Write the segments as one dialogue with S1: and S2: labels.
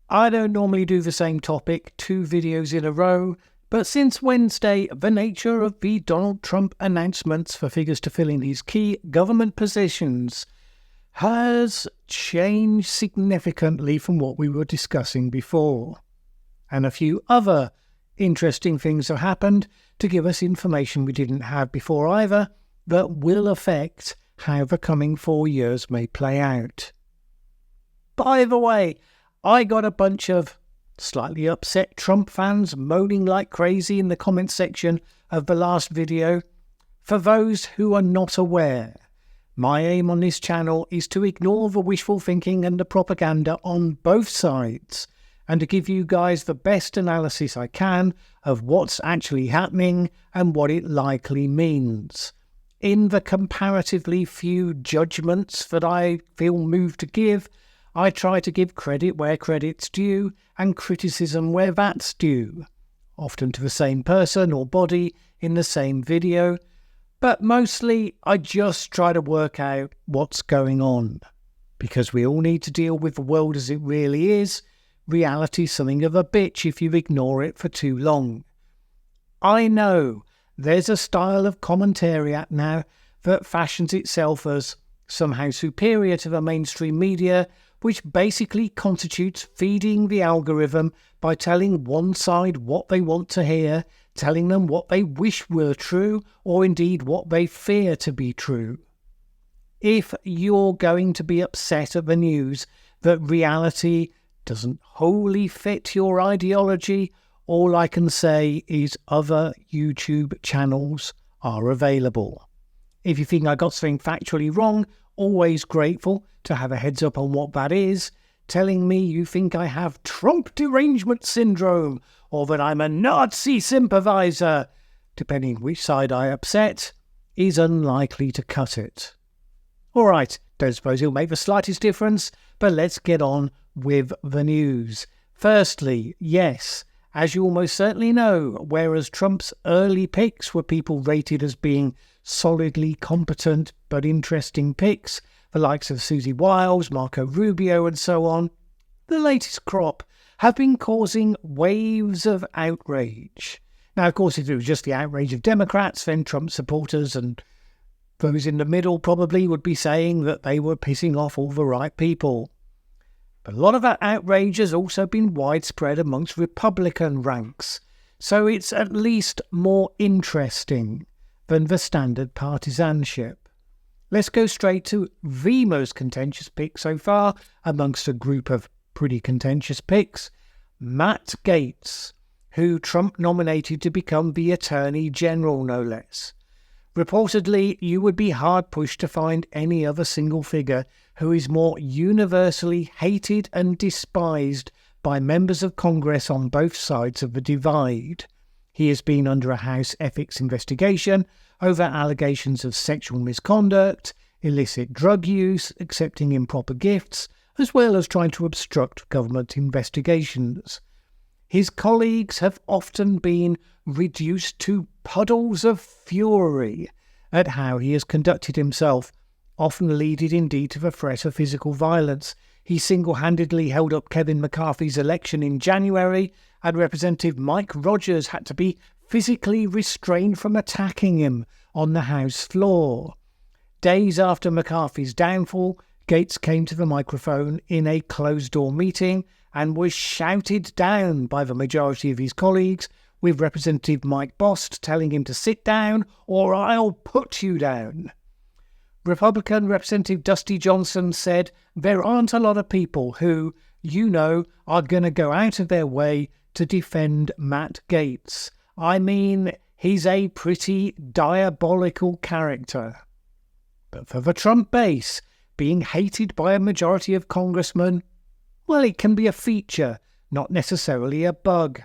S1: I don't normally do the same topic 2 videos in a row, but since Wednesday, the nature of the Donald Trump announcements for figures to fill in his key government positions has changed significantly from what we were discussing before. And a few other interesting things have happened to give us information we didn't have before either that will affect how the coming 4 years may play out. By the way, I got a bunch of slightly upset Trump fans moaning like crazy in the comments section of the last video. For those who are not aware, my aim on this channel is to ignore the wishful thinking and the propaganda on both sides, and to give you guys the best analysis I can of what's actually happening and what it likely means. In the comparatively few judgments that I feel moved to give, I try to give credit where credit's due and criticism where that's due, often to the same person or body in the same video, but mostly I just try to work out what's going on, because we all need to deal with the world as it really is. Reality's something of a bitch if you ignore it for too long. I know there's a style of commentariat now that fashions itself as somehow superior to the mainstream media, which basically constitutes feeding the algorithm by telling one side what they want to hear, telling them what they wish were true, or indeed what they fear to be true. If you're going to be upset at the news that reality doesn't wholly fit your ideology, all I can say is other YouTube channels are available. If you think I got something factually wrong, always grateful to have a heads up on what that is. Telling me you think I have Trump derangement syndrome, or that I'm a Nazi sympathizer, depending which side I upset, is unlikely to cut it. Alright, don't suppose it'll make the slightest difference, but let's get on with the news. Firstly, yes, as you almost certainly know, whereas Trump's early picks were people rated as being solidly competent but interesting picks, the likes of Susie Wiles, Marco Rubio and so on, the latest crop have been causing waves of outrage. Now, of course, if it was just the outrage of Democrats, then Trump supporters and those in the middle probably would be saying that they were pissing off all the right people. But a lot of that outrage has also been widespread amongst Republican ranks, so it's at least more interesting than the standard partisanship. Let's go straight to the most contentious pick so far amongst a group of pretty contentious picks, Matt Gaetz, who Trump nominated to become the Attorney General, no less. Reportedly, you would be hard-pushed to find any other single figure who is more universally hated and despised by members of Congress on both sides of the divide. He has been under a House ethics investigation over allegations of sexual misconduct, illicit drug use, accepting improper gifts, as well as trying to obstruct government investigations. His colleagues have often been reduced to puddles of fury at how he has conducted himself, often leading indeed to the threat of physical violence. He single-handedly held up Kevin McCarthy's election in January, and Representative Mike Rogers had to be physically restrained from attacking him on the House floor. Days after McCarthy's downfall, Gaetz came to the microphone in a closed-door meeting and was shouted down by the majority of his colleagues, with Representative Mike Bost telling him to sit down or I'll put you down. Republican Representative Dusty Johnson said there aren't a lot of people who, are going to go out of their way to defend Matt Gaetz. I mean, he's a pretty diabolical character. But for the Trump base, being hated by a majority of congressmen, well, it can be a feature, not necessarily a bug.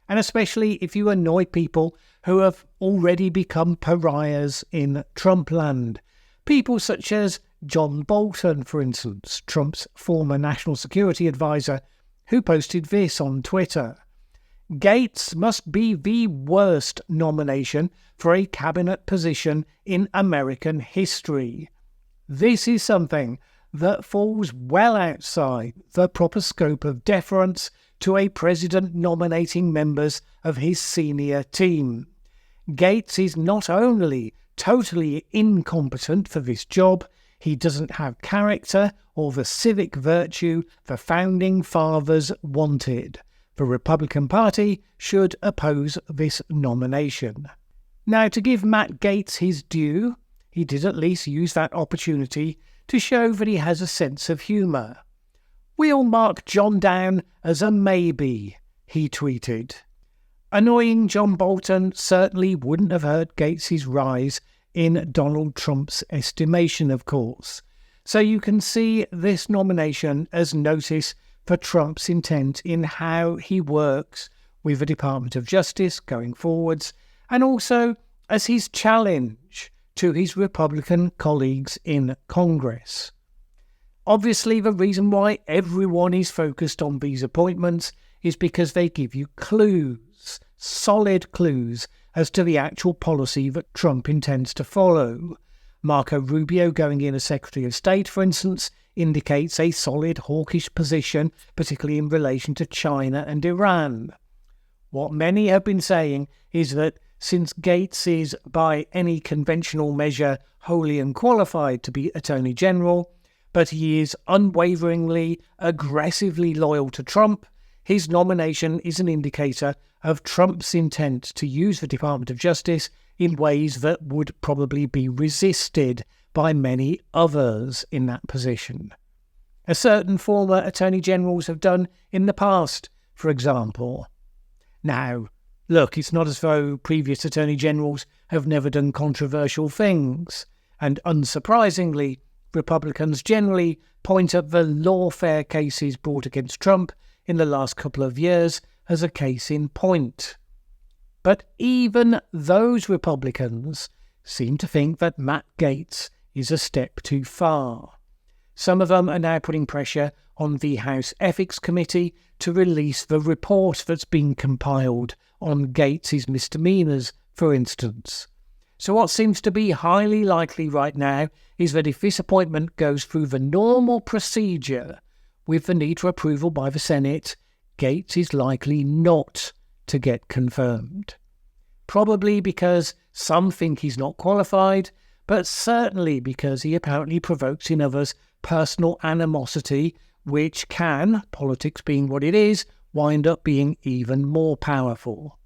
S1: And especially if you annoy people who have already become pariahs in Trumpland. People such as John Bolton, for instance, Trump's former national security advisor, who posted this on Twitter. Gaetz must be the worst nomination for a cabinet position in American history. This is something that falls well outside the proper scope of deference to a president nominating members of his senior team. Gaetz is not only totally incompetent for this job, he doesn't have character or the civic virtue the founding fathers wanted. The Republican Party should oppose this nomination. Now, to give Matt Gaetz his due, he did at least use that opportunity to show that he has a sense of humour. "We'll mark John down as a maybe," he tweeted. Annoying John Bolton certainly wouldn't have hurt Gaetz's rise in Donald Trump's estimation, of course. So you can see this nomination as notice for Trump's intent in how he works with the Department of Justice going forwards, and also as his challenge to his Republican colleagues in Congress. Obviously, the reason why everyone is focused on these appointments is because they give you clues, solid clues, as to the actual policy that Trump intends to follow. Marco Rubio going in as Secretary of State, for instance, indicates a solid hawkish position, particularly in relation to China and Iran. What many have been saying is that since Gaetz is, by any conventional measure, wholly unqualified to be Attorney General, but he is unwaveringly, aggressively loyal to Trump, his nomination is an indicator of Trump's intent to use the Department of Justice in ways that would probably be resisted by many others in that position, as certain former Attorney Generals have done in the past, for example. Now, look, it's not as though previous Attorney Generals have never done controversial things, and unsurprisingly, Republicans generally point at the lawfare cases brought against Trump in the last couple of years as a case in point. But even those Republicans seem to think that Matt Gaetz is a step too far. Some of them are now putting pressure on the House Ethics Committee to release the report that's been compiled on Gaetz's misdemeanors, for instance. So what seems to be highly likely right now is that if this appointment goes through the normal procedure with the need for approval by the Senate, Gaetz is likely not to get confirmed. Probably because some think he's not qualified, but certainly because he apparently provokes in others personal animosity, which can, politics being what it is, wind up being even more powerful.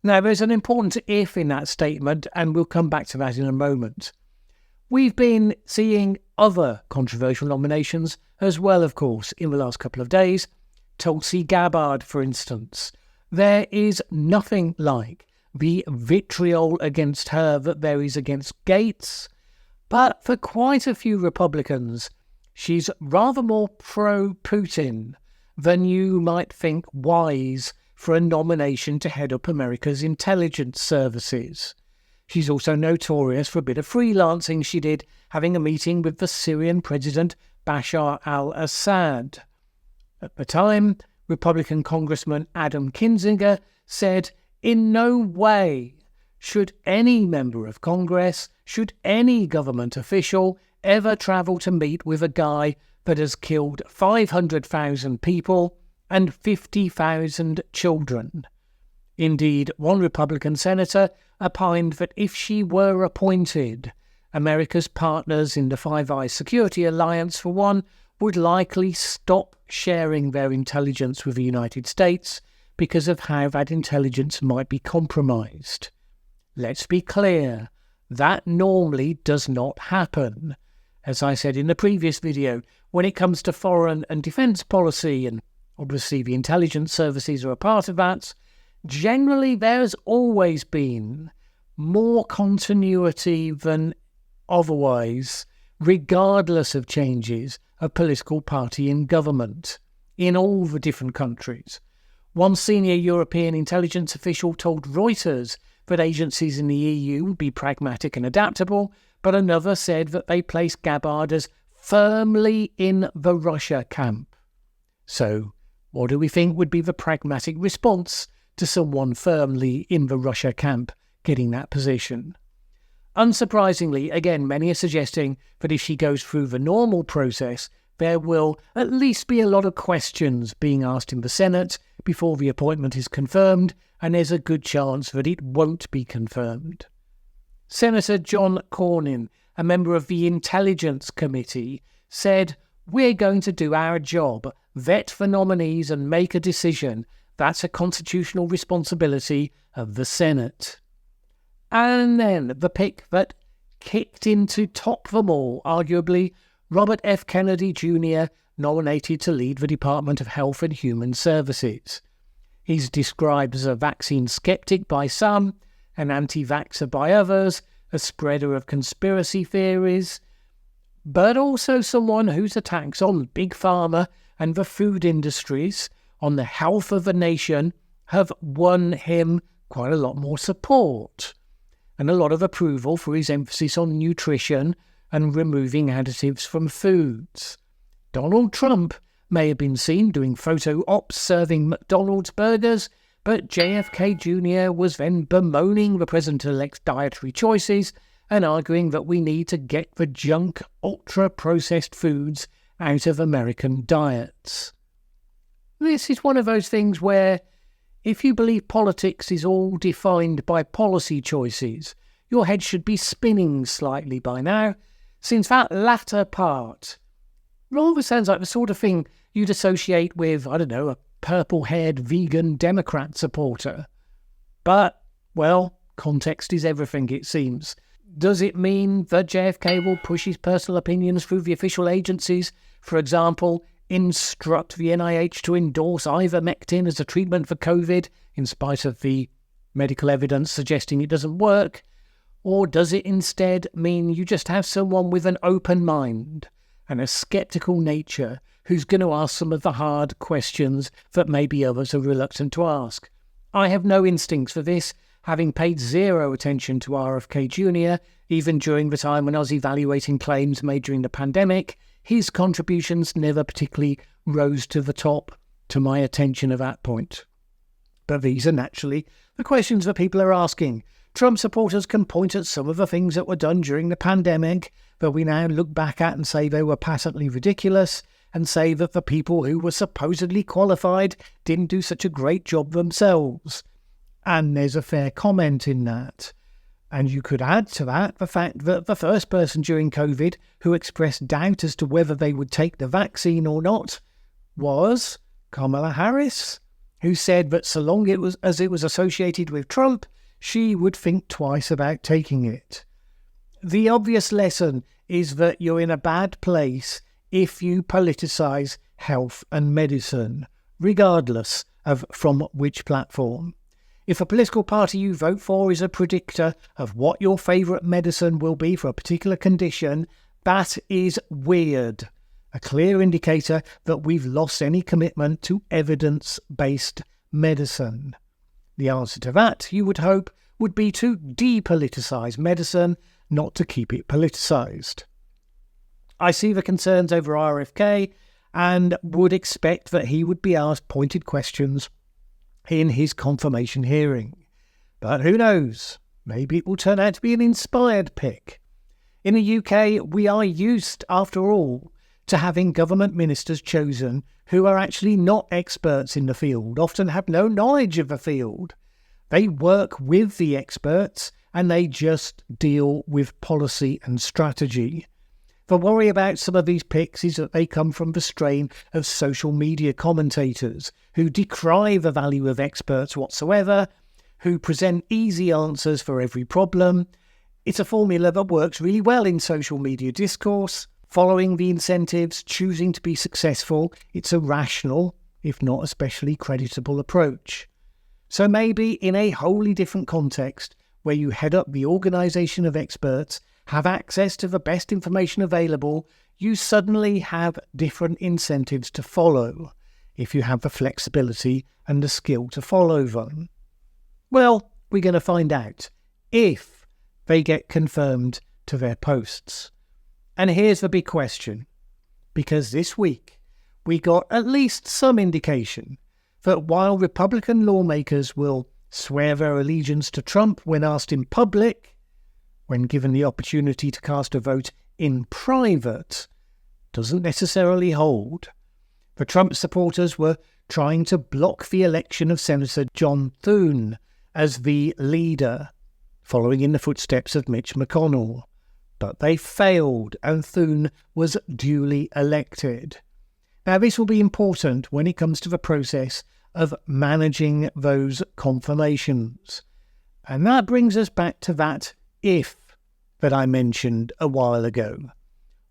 S1: Now, there's an important if in that statement, and we'll come back to that in a moment. We've been seeing other controversial nominations as well, of course, in the last couple of days. Tulsi Gabbard, for instance. There is nothing like the vitriol against her that there is against Gaetz, but for quite a few Republicans, she's rather more pro-Putin than you might think wise for a nomination to head up America's intelligence services. She's also notorious for a bit of freelancing she did, having a meeting with the Syrian President Bashar al-Assad. At the time, Republican Congressman Adam Kinzinger said, "In no way should any member of Congress, should any government official ever travel to meet with a guy that has killed 500,000 people and 50,000 children." Indeed, one Republican senator opined that if she were appointed, America's partners in the Five Eyes Security Alliance, for one, would likely stop sharing their intelligence with the United States because of how that intelligence might be compromised. Let's be clear, that normally does not happen. As I said in the previous video, when it comes to foreign and defence policy, and obviously the intelligence services are a part of that, generally there's always been more continuity than otherwise, regardless of changes of political party in government, in all the different countries. One senior European intelligence official told Reuters that agencies in the EU would be pragmatic and adaptable, but another said that they placed Gabbard as firmly in the Russia camp. So, what do we think would be the pragmatic response to someone firmly in the Russia camp getting that position? Unsurprisingly, again, many are suggesting that if she goes through the normal process, there will at least be a lot of questions being asked in the Senate before the appointment is confirmed, and there's a good chance that it won't be confirmed. Senator John Cornyn, a member of the Intelligence Committee, said, "We're going to do our job, vet the nominees and make a decision. That's a constitutional responsibility of the Senate." And then the pick that kicked in to top them all, arguably, Robert F. Kennedy Jr., nominated to lead the Department of Health and Human Services. He's described as a vaccine skeptic by some, an anti-vaxxer by others, a spreader of conspiracy theories, but also someone whose attacks on Big Pharma and the food industries, on the health of the nation, have won him quite a lot more support and a lot of approval for his emphasis on nutrition and removing additives from foods. Donald Trump may have been seen doing photo ops serving McDonald's burgers, but JFK Jr. was then bemoaning the president-elect's dietary choices and arguing that we need to get the junk, ultra-processed foods out of American diets. This is one of those things where, if you believe politics is all defined by policy choices, your head should be spinning slightly by now, since that latter part rather sounds like the sort of thing you'd associate with, I don't know, a purple-haired vegan Democrat supporter. But, well, context is everything, it seems. Does it mean that JFK will push his personal opinions through the official agencies? For example, instruct the NIH to endorse ivermectin as a treatment for COVID, in spite of the medical evidence suggesting it doesn't work? Or does it instead mean you just have someone with an open mind and a sceptical nature who's going to ask some of the hard questions that maybe others are reluctant to ask? I have no instincts for this, having paid zero attention to RFK Jr., even during the time when I was evaluating claims made during the pandemic. His contributions never particularly rose to the top to my attention at that point. But these are naturally the questions that people are asking. Trump supporters can point at some of the things that were done during the pandemic that we now look back at and say they were patently ridiculous, and say that the people who were supposedly qualified didn't do such a great job themselves. And there's a fair comment in that. And you could add to that the fact that the first person during COVID who expressed doubt as to whether they would take the vaccine or not was Kamala Harris, who said that so long it was associated with Trump, she would think twice about taking it. The obvious lesson is that you're in a bad place if you politicize health and medicine, regardless of from which platform. If a political party you vote for is a predictor of what your favourite medicine will be for a particular condition, that is weird. A clear indicator that we've lost any commitment to evidence-based medicine. The answer to that, you would hope, would be to depoliticise medicine, not to keep it politicised. I see the concerns over RFK and would expect that he would be asked pointed questions in his confirmation hearing. But who knows? Maybe it will turn out to be an inspired pick. In the UK, we are used, after all, to having government ministers chosen who are actually not experts in the field, often have no knowledge of the field. They work with the experts and they just deal with policy and strategy. The worry about some of these picks is that they come from the strain of social media commentators who decry the value of experts whatsoever, who present easy answers for every problem. It's a formula that works really well in social media discourse. Following the incentives, choosing to be successful, it's a rational, if not especially creditable approach. So maybe in a wholly different context, where you head up the organisation of experts, have access to the best information available, you suddenly have different incentives to follow, if you have the flexibility and the skill to follow them. Well, we're going to find out, if they get confirmed to their posts. And here's the big question, because this week we got at least some indication that while Republican lawmakers will swear their allegiance to Trump when asked in public, when given the opportunity to cast a vote in private, doesn't necessarily hold. The Trump supporters were trying to block the election of Senator John Thune as the leader, following in the footsteps of Mitch McConnell. But they failed, and Thune was duly elected. Now, this will be important when it comes to the process of managing those confirmations. And that brings us back to that if that I mentioned a while ago.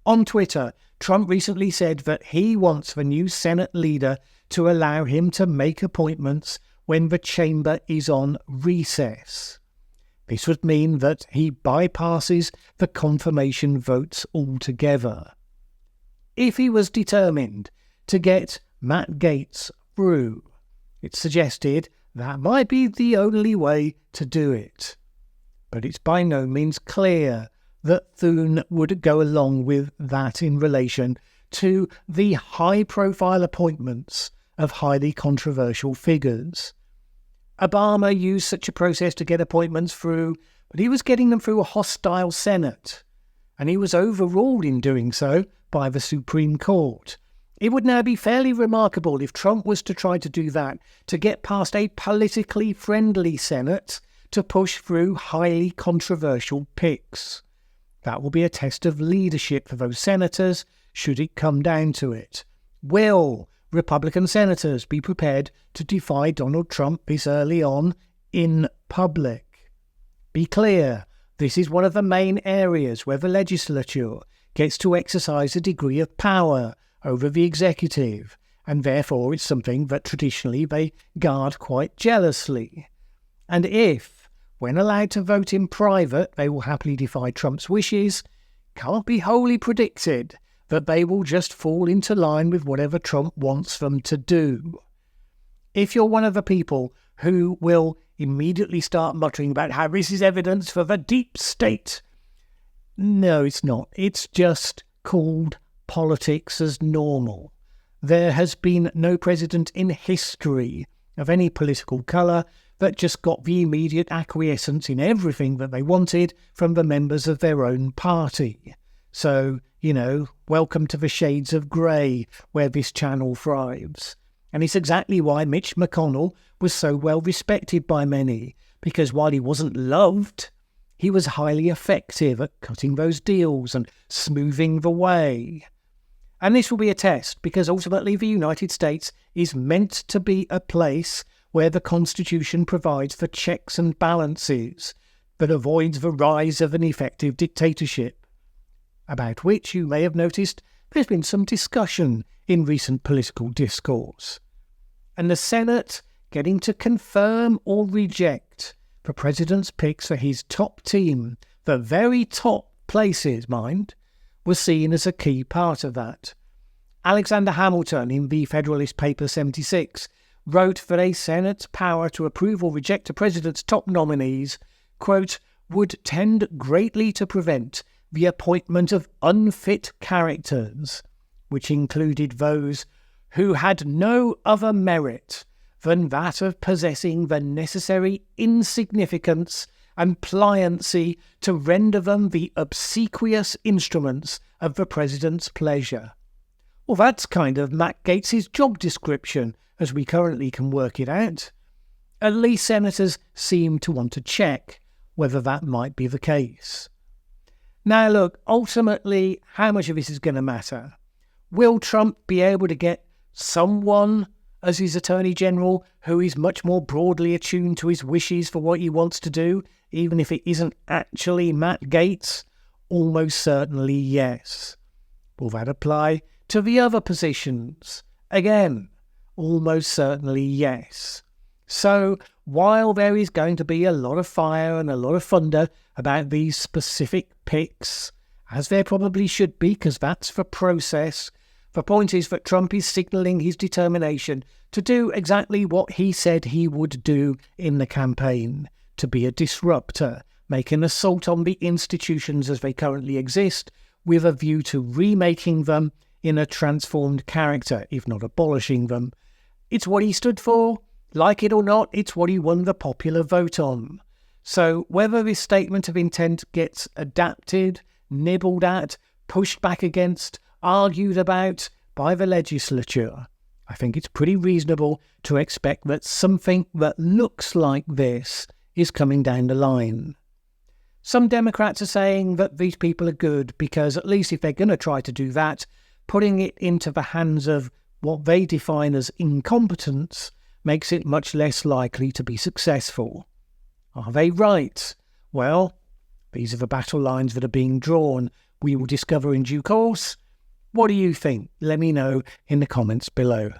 S1: On Twitter, Trump recently said that he wants the new Senate leader to allow him to make appointments when the chamber is on recess. This would mean that he bypasses the confirmation votes altogether. If he was determined to get Matt Gaetz through, it's suggested that might be the only way to do it. But it's by no means clear that Thune would go along with that in relation to the high-profile appointments of highly controversial figures. Obama used such a process to get appointments through, but he was getting them through a hostile Senate, and he was overruled in doing so by the Supreme Court. It would now be fairly remarkable if Trump was to try to do that, to get past a politically friendly Senate to push through highly controversial picks. That will be a test of leadership for those senators, should it come down to it. Will Republican senators be prepared to defy Donald Trump this early on in public? Be clear, this is one of the main areas where the legislature gets to exercise a degree of power over the executive, and therefore it's something that traditionally they guard quite jealously. And if, when allowed to vote in private, they will happily defy Trump's wishes, can't be wholly predicted that they will just fall into line with whatever Trump wants them to do. If you're one of the people who will immediately start muttering about how this is evidence for the deep state, no, it's not. It's just called politics as normal. There has been no president in history of any political colour that just got the immediate acquiescence in everything that they wanted from the members of their own party. So, welcome to the shades of grey where this channel thrives. And it's exactly why Mitch McConnell was so well respected by many, because while he wasn't loved, he was highly effective at cutting those deals and smoothing the way. And this will be a test, because ultimately the United States is meant to be a place where the Constitution provides for checks and balances that avoids the rise of an effective dictatorship, about which you may have noticed there's been some discussion in recent political discourse. And the Senate getting to confirm or reject the president's picks for his top team, the very top places, mind, was seen as a key part of that. Alexander Hamilton, in the Federalist Paper 76, wrote that a Senate's power to approve or reject a president's top nominees, quote, would tend greatly to prevent the appointment of unfit characters, which included those who had no other merit than that of possessing the necessary insignificance and pliancy to render them the obsequious instruments of the president's pleasure. Well, that's kind of Matt Gaetz's job description, as we currently can work it out. At least senators seem to want to check whether that might be the case. Now look, ultimately, how much of this is going to matter? Will Trump be able to get someone as his Attorney General who is much more broadly attuned to his wishes for what he wants to do, even if it isn't actually Matt Gaetz? Almost certainly yes. Will that apply to the other positions? Again, almost certainly yes. So, while there is going to be a lot of fire and a lot of thunder about these specific picks, as there probably should be, because that's the process, the point is that Trump is signalling his determination to do exactly what he said he would do in the campaign, to be a disruptor, make an assault on the institutions as they currently exist, with a view to remaking them in a transformed character, if not abolishing them. It's what he stood for. Like it or not, it's what he won the popular vote on. So whether this statement of intent gets adapted, nibbled at, pushed back against, argued about by the legislature, I think it's pretty reasonable to expect that something that looks like this is coming down the line. Some Democrats are saying that these people are good because at least if they're going to try to do that, putting it into the hands of what they define as incompetence makes it much less likely to be successful. Are they right? Well, these are the battle lines that are being drawn. We will discover in due course. What do you think? Let me know in the comments below.